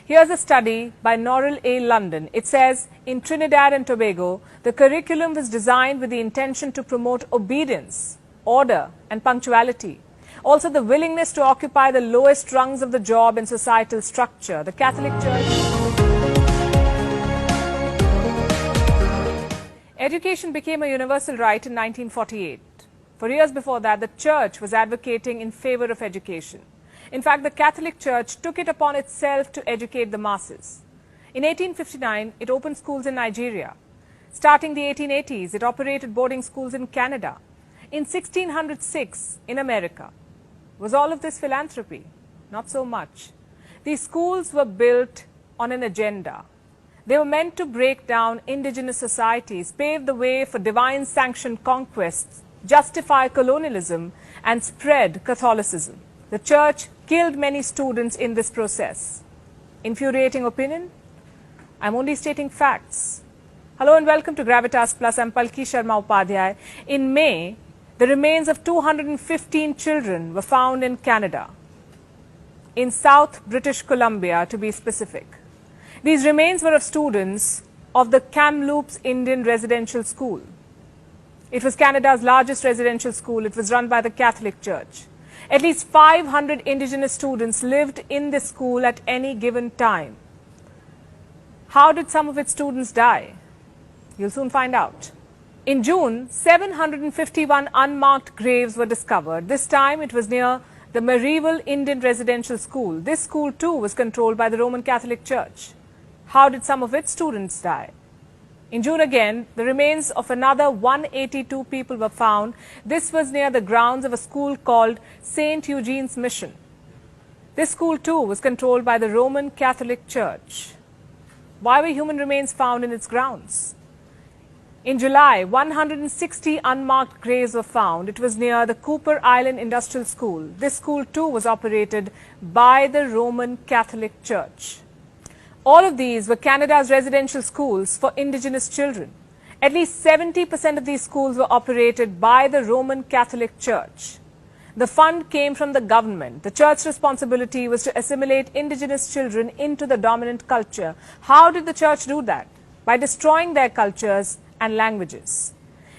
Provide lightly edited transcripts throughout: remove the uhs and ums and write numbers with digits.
Here's a study by Norrell A. London. It says, in Trinidad and Tobago, the curriculum was designed with the intention to promote obedience, order and punctuality. Also, the willingness to occupy the lowest rungs of the job and societal structure. The Catholic Church. Education became a universal right in 1948. For years before that, the Church was advocating in favor of education. In fact, the Catholic Church took it upon itself to educate the masses. In 1859, it opened schools in Nigeria. Starting the 1880s, it operated boarding schools in Canada. In 1606, in America. Was all of this philanthropy? Not so much. These schools were built on an agenda. They were meant to break down indigenous societies, pave the way for divine-sanctioned conquests, justify colonialism, and spread Catholicism. The Church killed many students in this process. Infuriating opinion? I'm only stating facts. Hello and welcome to Gravitas Plus. I'm Palki Sharma Upadhyay. In May, the remains of 215 children were found in Canada, in South British Columbia to be specific. These remains were of students of the Kamloops Indian Residential School. It was Canada's largest residential school. It was run by the Catholic Church. At least 500 indigenous students lived in this school at any given time. How did some of its students die? You'll soon find out. In June, 751 unmarked graves were discovered. This time it was near the Marieville Indian Residential School. This school too was controlled by the Roman Catholic Church. How did some of its students die? In June again, the remains of another 182 people were found. This was near the grounds of a school called St. Eugene's Mission. This school too was controlled by the Roman Catholic Church. Why were human remains found in its grounds? In July, 160 unmarked graves were found. It was near the Cooper Island Industrial School. This school too was operated by the Roman Catholic Church. All of these were Canada's residential schools for indigenous children. At least 70% of these schools were operated by the Roman Catholic Church. The fund came from the government. The church's responsibility was to assimilate indigenous children into the dominant culture. How did the church do that? By destroying their cultures and languages.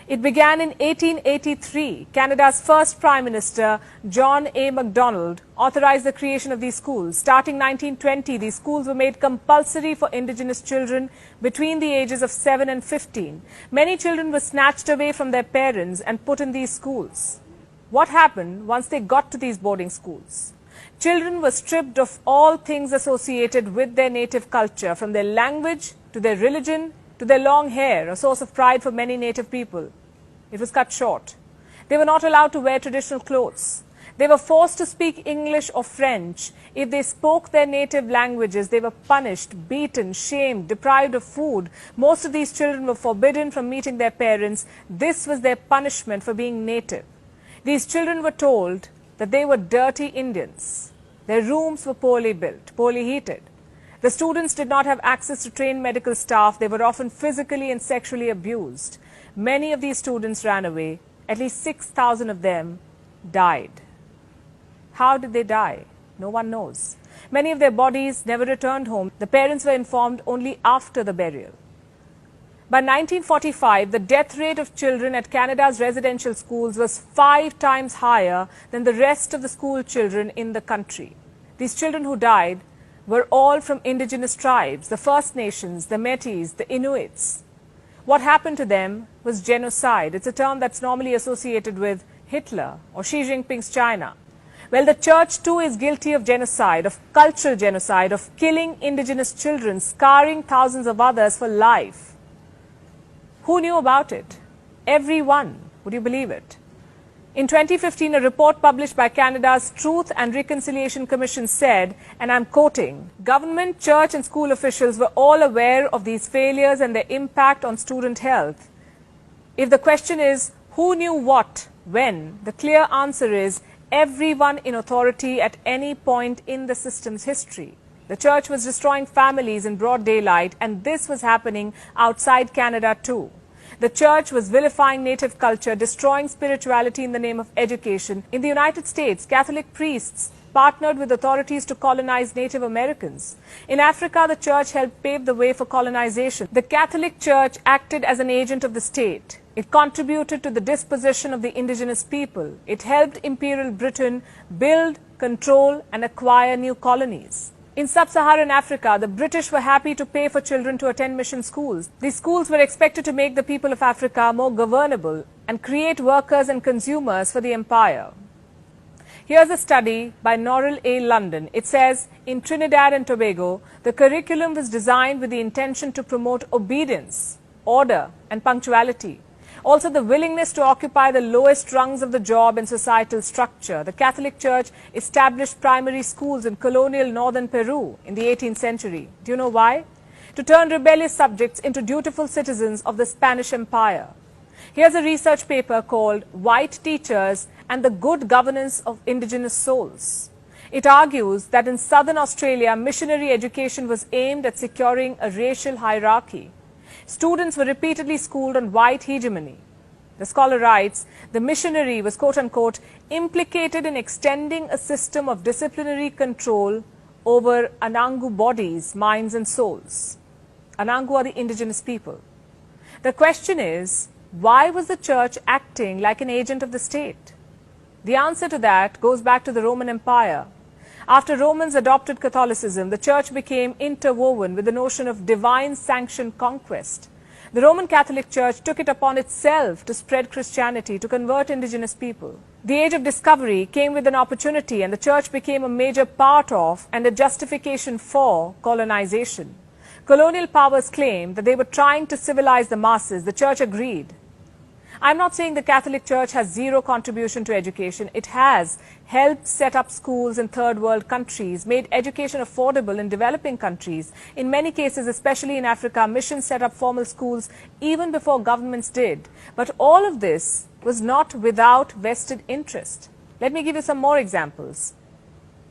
It began in 1883. Canada's first Prime Minister, John A. Macdonald, authorized the creation of these schools. Starting 1920, these schools were made compulsory for indigenous children between the ages of 7 and 15. Many children were snatched away from their parents and put in these schools. What happened once they got to these boarding schools? Children were stripped of all things associated with their native culture, from their language to their religion to their long hair, a source of pride for many native people. It was cut short. They were not allowed to wear traditional clothes. They were forced to speak English or French. If they spoke their native languages, they were punished, beaten, shamed, deprived of food. Most of these children were forbidden from meeting their parents. This was their punishment for being native. These children were told that they were dirty Indians. Their rooms were poorly built, poorly heated. The students did not have access to trained medical staff. They were often physically and sexually abused. Many of these students ran away. At least 6,000 of them died. How did they die? No one knows. Many of their bodies never returned home. The parents were informed only after the burial. By 1945, the death rate of children at Canada's residential schools was 5 times higher than the rest of the school children in the country. These children who died were all from indigenous tribes, the First Nations, the Métis, the Inuits. What happened to them was genocide. It's a term that's normally associated with Hitler or Xi Jinping's China. Well, the church too is guilty of genocide, of cultural genocide, of killing indigenous children, scarring thousands of others for life. Who knew about it? Everyone. Would you believe it? In 2015, a report published by Canada's Truth and Reconciliation Commission said, and I'm quoting, government, church and school officials were all aware of these failures and their impact on student health. If the question is, who knew what, when, the clear answer is everyone in authority at any point in the system's history. The church was destroying families in broad daylight, and this was happening outside Canada too. The church was vilifying native culture, destroying spirituality in the name of education. In the United States, Catholic priests partnered with authorities to colonize Native Americans. In Africa, the church helped pave the way for colonization. The Catholic Church acted as an agent of the state. It contributed to the dispossession of the indigenous people. It helped Imperial Britain build, control, and acquire new colonies. In sub-Saharan Africa, the British were happy to pay for children to attend mission schools. These schools were expected to make the people of Africa more governable and create workers and consumers for the empire. Here's a study by Norrell A. London. It says, in Trinidad and Tobago, the curriculum was designed with the intention to promote obedience, order, and punctuality. Also, the willingness to occupy the lowest rungs of the job and societal structure. The Catholic Church established primary schools in colonial northern Peru in the 18th century. Do you know why? To turn rebellious subjects into dutiful citizens of the Spanish Empire. Here's a research paper called White Teachers and the Good Governance of Indigenous Souls. It argues that in southern Australia, missionary education was aimed at securing a racial hierarchy. Students were repeatedly schooled on white hegemony. The scholar writes, the missionary was quote-unquote implicated in extending a system of disciplinary control over Anangu bodies, minds and souls. Anangu are the indigenous people. The question is, why was the church acting like an agent of the state? The answer to that goes back to the Roman Empire. After Romans adopted Catholicism, the church became interwoven with the notion of divine sanctioned conquest. The Roman Catholic Church took it upon itself to spread Christianity, to convert indigenous people. The age of discovery came with an opportunity, and the church became a major part of and a justification for colonization. Colonial powers claimed that they were trying to civilize the masses. The church agreed. I'm not saying the Catholic Church has zero contribution to education. It has helped set up schools in third world countries, made education affordable in developing countries. In many cases, especially in Africa, missions set up formal schools even before governments did. But all of this was not without vested interest. Let me give you some more examples.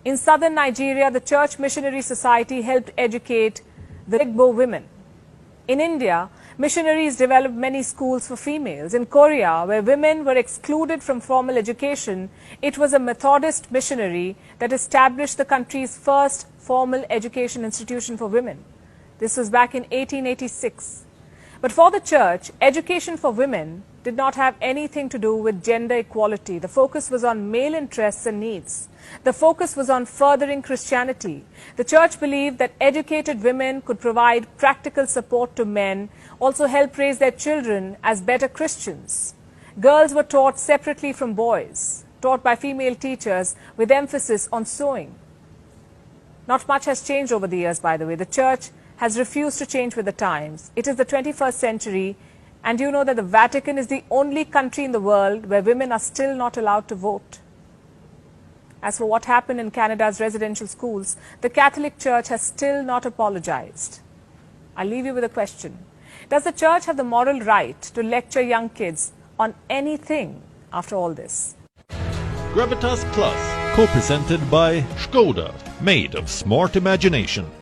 In southern Nigeria, the Church Missionary Society helped educate the Igbo women. In India, missionaries developed many schools for females. In Korea, where women were excluded from formal education, it was a Methodist missionary that established the country's first formal education institution for women. This was back in 1886. But for the church, education for women did not have anything to do with gender equality. The focus was on male interests and needs. The focus was on furthering Christianity. The church believed that educated women could provide practical support to men, also help raise their children as better Christians. Girls were taught separately from boys, taught by female teachers with emphasis on sewing. Not much has changed over the years, by the way. The church has refused to change with the times. It is the 21st century, and you know that the Vatican is the only country in the world where women are still not allowed to vote. As for what happened in Canada's residential schools, the Catholic Church has still not apologized. I'll leave you with a question. Does the church have the moral right to lecture young kids on anything after all this? Gravitas Plus, co-presented by Skoda, made of smart imagination.